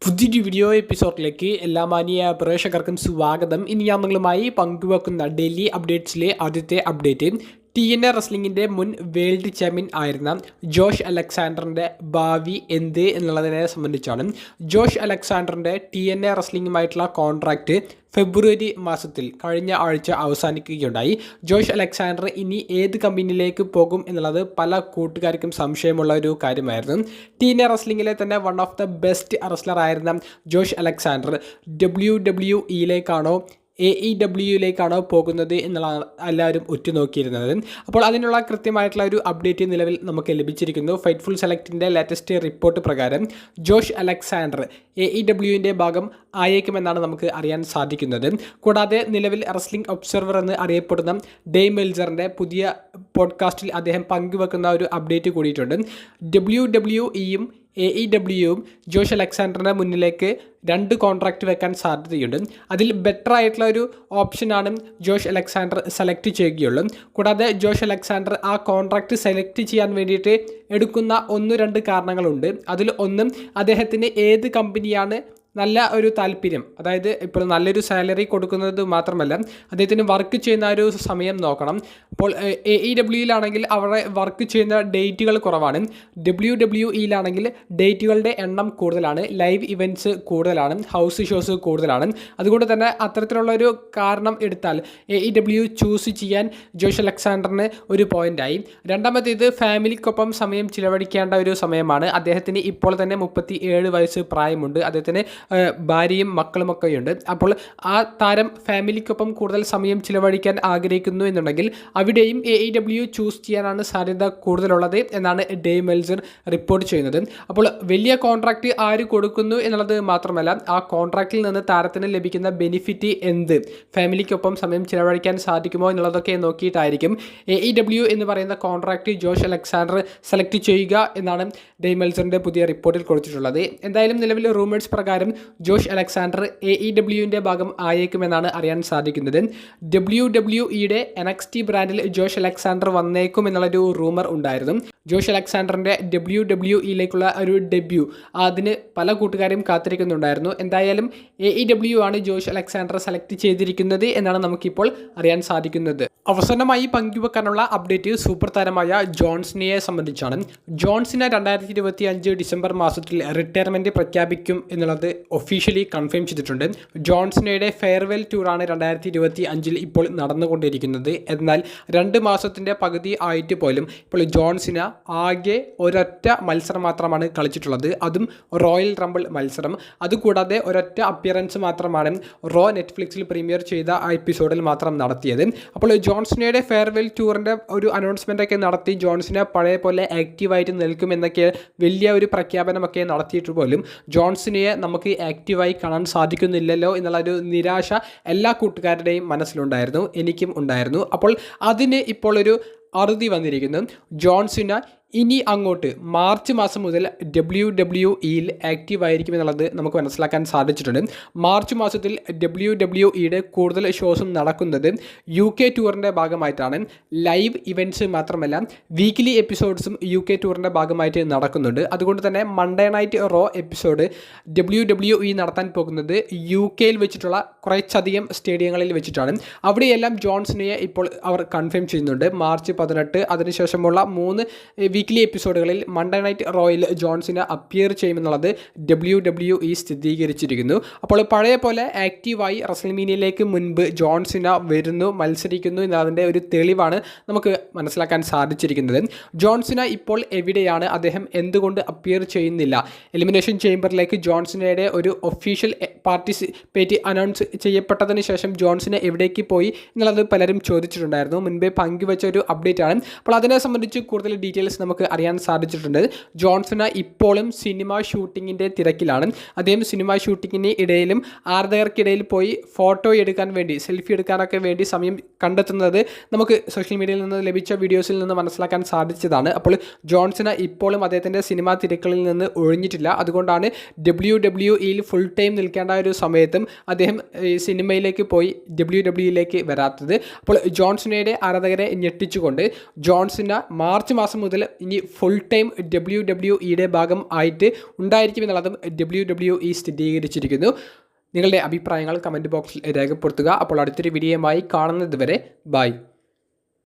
പുതിയൊരു വീഡിയോ എപ്പിസോഡിലേക്ക് എല്ലാ മാന്യ പ്രേക്ഷകർക്കും സ്വാഗതം. ഇനി ഞാൻ നിങ്ങളുമായി പങ്കുവെക്കുന്ന ഡെയിലി അപ്ഡേറ്റ്സിലെ ആദ്യത്തെ അപ്ഡേറ്റ് TNA റെസ്ലിംഗിൻ്റെ മുൻ വേൾഡ് ചാമ്പ്യൻ ആയിരുന്ന ജോഷ് അലക്സാണ്ടറിൻ്റെ ഭാവി എന്ത് എന്നുള്ളതിനെ സംബന്ധിച്ചാണ്. ജോഷ് അലക്സാണ്ടറിൻ്റെ TNA റെസ്ലിംഗുമായിട്ടുള്ള കോൺട്രാക്റ്റ് ഫെബ്രുവരി മാസത്തിൽ കഴിഞ്ഞ ആഴ്ച അവസാനിക്കുകയുണ്ടായി. ജോഷ് അലക്സാണ്ടർ ഇനി ഏത് കമ്പനിയിലേക്ക് പോകും എന്നുള്ളത് പല കൂട്ടുകാർക്കും സംശയമുള്ള ഒരു കാര്യമായിരുന്നു. TNA റെസ്ലിംഗിലെ തന്നെ one of the best wrestler ആയിരുന്ന ജോഷ് അലക്സാണ്ടർ WWEയിലേക്കാണോ AEWയിലേക്കാണോ പോകുന്നത് എന്നുള്ളതാണ് എല്ലാവരും ഉറ്റുനോക്കിയിരുന്നത്. അപ്പോൾ അതിനുള്ള കൃത്യമായിട്ടുള്ള ഒരു അപ്ഡേറ്റ് നിലവിൽ നമുക്ക് ലഭിച്ചിരിക്കുന്നു. ഫൈറ്റ്ഫുൾ സെലക്റ്റിൻ്റെ ലേറ്റസ്റ്റ് റിപ്പോർട്ട് പ്രകാരം ജോഷ് അലക്സാണ്ടർ AEWൻ്റെ ഭാഗം ആയേക്കുമെന്നാണ് നമുക്ക് അറിയാൻ സാധിക്കുന്നത്. കൂടാതെ നിലവിൽ റെസ്ലിംഗ് ഒബ്സർവർ എന്ന് അറിയപ്പെടുന്ന ഡേവ് മെൽസറിൻ്റെ പുതിയ പോഡ്കാസ്റ്റിൽ അദ്ദേഹം പങ്കുവെക്കുന്ന ഒരു അപ്ഡേറ്റ് കൂടിയിട്ടുണ്ട്. WWEയും AEWയും ജോഷ് അലക്സാണ്ടറിൻ്റെ മുന്നിലേക്ക് 2 കോൺട്രാക്റ്റ് വെക്കാൻ സാധ്യതയുണ്ട്. അതിൽ ബെറ്റർ ആയിട്ടുള്ള ഒരു ഓപ്ഷനാണ് ജോഷ് അലക്സാണ്ടർ സെലക്ട് ചെയ്യുകയുള്ളൂ. കൂടാതെ ജോഷ് അലക്സാണ്ടർ ആ കോൺട്രാക്റ്റ് സെലക്ട് ചെയ്യാൻ വേണ്ടിയിട്ട് എടുക്കുന്ന 1-2 കാരണങ്ങളുണ്ട്. അതിൽ ഒന്നും അദ്ദേഹത്തിന് ഏത് കമ്പനിയാണ് നല്ല ഒരു താല്പര്യം, അതായത് ഇപ്പോൾ നല്ലൊരു സാലറി മാത്രമല്ല അദ്ദേഹത്തിന് വർക്ക് ചെയ്യുന്ന ഒരു സമയം നോക്കണം. അപ്പോൾ AEWയിലാണെങ്കിൽ അവരുടെ വർക്ക് ചെയ്യുന്ന ഡേറ്റുകൾ കുറവാണ്. WWEയിലാണെങ്കിൽ ഡേറ്റുകളുടെ എണ്ണം കൂടുതലാണ്, ലൈവ് ഇവൻറ്റ്സ് കൂടുതലാണ്, ഹൗസ് ഷോസ് കൂടുതലാണ്. അതുകൊണ്ട് തന്നെ അത്തരത്തിലുള്ളൊരു കാരണം എടുത്താൽ AEW ചൂസ് ചെയ്യാൻ ജോഷ് അലക്സാണ്ടറിന് ഒരു പോയിൻ്റായി. രണ്ടാമത്തേത് ഫാമിലിക്കൊപ്പം സമയം ചിലവഴിക്കേണ്ട ഒരു സമയമാണ്. അദ്ദേഹത്തിന് ഇപ്പോൾ തന്നെ 37 വയസ്സ് പ്രായമുണ്ട്. അദ്ദേഹത്തിന് ഭാര്യയും മക്കളുമൊക്കെയുണ്ട്. അപ്പോൾ ആ താരം ഫാമിലിക്കൊപ്പം കൂടുതൽ സമയം ചിലവഴിക്കാൻ ആഗ്രഹിക്കുന്നു എന്നുണ്ടെങ്കിൽ അവിടെയും AEW ചൂസ് ചെയ്യാനാണ് സാധ്യത കൂടുതലുള്ളത് എന്നാണ് ഡേവ് മെൽസർ റിപ്പോർട്ട് ചെയ്യുന്നത്. അപ്പോൾ വലിയ കോൺട്രാക്റ്റ് ആര് കൊടുക്കുന്നു എന്നുള്ളത് മാത്രമല്ല, ആ കോൺട്രാക്റ്റിൽ നിന്ന് താരത്തിന് ലഭിക്കുന്ന ബെനിഫിറ്റ് എന്ത്, ഫാമിലിക്കൊപ്പം സമയം ചിലവഴിക്കാൻ സാധിക്കുമോ എന്നുള്ളതൊക്കെ നോക്കിയിട്ടായിരിക്കും AEW എന്ന് പറയുന്ന കോൺട്രാക്റ്റ് ജോഷ് അലക്സാണ്ടർ സെലക്ട് ചെയ്യുക എന്നാണ് ഡേവ് മെൽസറിൻ്റെ പുതിയ റിപ്പോർട്ടിൽ കൊടുത്തിട്ടുള്ളത്. എന്തായാലും നിലവിൽ റൂമേഴ്സ് പ്രകാരം ജോഷ് അലക്സാണ്ടർ AEWൻ്റെ ഭാഗം ആയേക്കുമെന്നാണ് അറിയാൻ സാധിക്കുന്നത്. WWEയുടെ NXT ബ്രാൻഡിൽ ജോഷ് അലക്സാണ്ടർ വന്നേക്കും എന്നുള്ളൊരു റൂമർ ഉണ്ടായിരുന്നു. ജോഷ് അലക്സാണ്ടറിൻ്റെ WWEയിലേക്കുള്ള ഒരു ഡെബ്യൂ അതിന് പല കൂട്ടുകാരും കാത്തിരിക്കുന്നുണ്ടായിരുന്നു. എന്തായാലും AEW ആണ് ജോഷ് അലക്സാണ്ടർ സെലക്ട് ചെയ്തിരിക്കുന്നത് എന്നാണ് നമുക്കിപ്പോൾ അറിയാൻ സാധിക്കുന്നത്. അവസാനമായി പങ്കുവെക്കാനുള്ള അപ്ഡേറ്റ് സൂപ്പർ താരമായ ജോൺസിനെ സംബന്ധിച്ചാണ്. ജോൺസിനെ 2025 ഡിസംബർ മാസത്തിൽ റിട്ടയർമെൻറ്റ് പ്രഖ്യാപിക്കും എന്നുള്ളത് ഒഫീഷ്യലി കൺഫേം ചെയ്തിട്ടുണ്ട്. ജോൺസിനയുടെ ഫെയർവെൽ ടൂറാണ് 2025 ഇപ്പോൾ നടന്നുകൊണ്ടിരിക്കുന്നത്. എന്നാൽ 2 മാസത്തിൻ്റെ പകുതി ആയിട്ട് പോലും ഇപ്പോൾ ജോൺസിന ആകെ ഒരൊറ്റ മത്സരം മാത്രമാണ് കളിച്ചിട്ടുള്ളത്, അതും റോയൽ റംബിൾ മത്സരം. അതുകൂടാതെ ഒരൊറ്റ അപ്പിയറൻസ് മാത്രമാണ് റോ നെറ്റ്ഫ്ലിക്സിൽ പ്രീമിയർ ചെയ്ത ആ എപ്പിസോഡിൽ മാത്രം നടത്തിയത്. അപ്പോൾ ജോൺസിനയുടെ ഫെയർവെൽ ടൂറിൻ്റെ ഒരു അനൗൺസ്മെൻ്റ് ഒക്കെ നടത്തി ജോൺസിനെ പഴയ പോലെ ആക്റ്റീവായിട്ട് നിൽക്കുമെന്നൊക്കെ വലിയ ഒരു പ്രഖ്യാപനമൊക്കെ നടത്തിയിട്ട് പോലും ജോൺസിനെ നമുക്ക് ആക്റ്റീവായി കാണാൻ സാധിക്കുന്നില്ലല്ലോ എന്നുള്ളൊരു നിരാശ എല്ലാ കൂട്ടുകാരുടെയും മനസ്സിലുണ്ടായിരുന്നു, എനിക്കും ഉണ്ടായിരുന്നു. അപ്പോൾ അതിന് ഇപ്പോൾ ഒരു അറുതി വന്നിരിക്കുന്നു. ജോൺസിന ഇനി അങ്ങോട്ട് മാർച്ച് മാസം മുതൽ WWEയിൽ ആക്റ്റീവ് ആയിരിക്കും എന്നുള്ളത് നമുക്ക് മനസ്സിലാക്കാൻ സാധിച്ചിട്ടുണ്ട്. മാർച്ച് മാസത്തിൽ WWEയുടെ കൂടുതൽ ഷോസും നടക്കുന്നത് UK ടൂറിൻ്റെ ഭാഗമായിട്ടാണ്. ലൈവ് ഇവൻറ്റ്സ് മാത്രമല്ല വീക്ക്ലി എപ്പിസോഡ്സും UK ടൂറിൻ്റെ ഭാഗമായിട്ട് നടക്കുന്നുണ്ട്. അതുകൊണ്ട് തന്നെ Monday night Raw episode WWE നടത്താൻ പോകുന്നത് UKയിൽ വെച്ചിട്ടുള്ള കുറച്ചധികം സ്റ്റേഡിയങ്ങളിൽ വെച്ചിട്ടാണ്. അവിടെയെല്ലാം ജോൺസിനെ ഇപ്പോൾ അവർ കൺഫേം ചെയ്യുന്നുണ്ട്. മാർച്ച് 18 അതിനുശേഷമുള്ള 3 വീക്ക്ലി എപ്പിസോഡുകളിൽ മൺഡേ നൈറ്റ് റോയിൽ ജോൺസിന് അപ്പിയർ ചെയ്യുമെന്നുള്ളത് WWE സ്ഥിരീകരിച്ചിരിക്കുന്നു. അപ്പോൾ പഴയ പോലെ ആക്റ്റീവായി റെസ്ൽമേനിയയിലേക്ക് മുൻപ് ജോൺസിന വരുന്നു, മത്സരിക്കുന്നു എന്നതിൻ്റെ ഒരു തെളിവാണ് നമുക്ക് മനസ്സിലാക്കാൻ സാധിച്ചിരിക്കുന്നത്. ജോൺസിന ഇപ്പോൾ എവിടെയാണ്, അദ്ദേഹം എന്തുകൊണ്ട് അപ്പിയർ ചെയ്യുന്നില്ല, എലിമിനേഷൻ ചേംബറിലേക്ക് ജോൺസിനയുടെ ഒരു ഒഫീഷ്യൽ പാർട്ടിസിപ്പേറ്റ് അനൗൺസ് ചെയ്യപ്പെട്ടതിന് ശേഷം ജോൺസിനെ എവിടേക്ക് പോയി എന്നുള്ളത് പലരും ചോദിച്ചിട്ടുണ്ടായിരുന്നു. മുൻപേ പങ്കുവെച്ച ഒരു അപ്ഡേറ്റ് ആണ്. അപ്പോൾ അതിനെ സംബന്ധിച്ച് കൂടുതൽ ഡീറ്റെയിൽസ് നമുക്ക് അറിയാൻ സാധിച്ചിട്ടുണ്ട്. ജോൺസൺ ഇപ്പോഴും സിനിമ ഷൂട്ടിങ്ങിൻ്റെ തിരക്കിലാണ്. അദ്ദേഹം സിനിമ ഷൂട്ടിങ്ങിന് ഇടയിലും ആരാധകർക്കിടയിൽ പോയി ഫോട്ടോ എടുക്കാൻ വേണ്ടി, സെൽഫി എടുക്കാനൊക്കെ വേണ്ടി സമയം കണ്ടെത്തുന്നത് നമുക്ക് സോഷ്യൽ മീഡിയയിൽ നിന്ന് ലഭിച്ച വീഡിയോസിൽ നിന്ന് മനസ്സിലാക്കാൻ സാധിച്ചതാണ്. അപ്പോൾ ജോൺസൺ ഇപ്പോഴും അദ്ദേഹത്തിൻ്റെ സിനിമാ തിരക്കുകളിൽ നിന്ന് ഒഴിഞ്ഞിട്ടില്ല. അതുകൊണ്ടാണ് WWEയിൽ ഫുൾ ടൈം നിൽക്കേണ്ട ഒരു സമയത്തും അദ്ദേഹം സിനിമയിലേക്ക് പോയി WWEയിലേക്ക് വരാത്തത്. അപ്പോൾ ജോൺസണയുടെ ആരാധകരെ ഞെട്ടിച്ചുകൊണ്ട് ജോൺസൺ മാർച്ച് മാസം മുതൽ ഇനി ഫുൾ ടൈം WWE ഭാഗം ആയിട്ട് ഉണ്ടായിരിക്കുമെന്നുള്ളതും WWE സ്ഥിരീകരിച്ചിരിക്കുന്നു. നിങ്ങളുടെ അഭിപ്രായങ്ങൾ കമൻറ്റ് ബോക്സിൽ രേഖപ്പെടുത്തുക. അപ്പോൾ അടുത്തൊരു വീഡിയോയുമായി കാണുന്നത് വരെ ബൈ.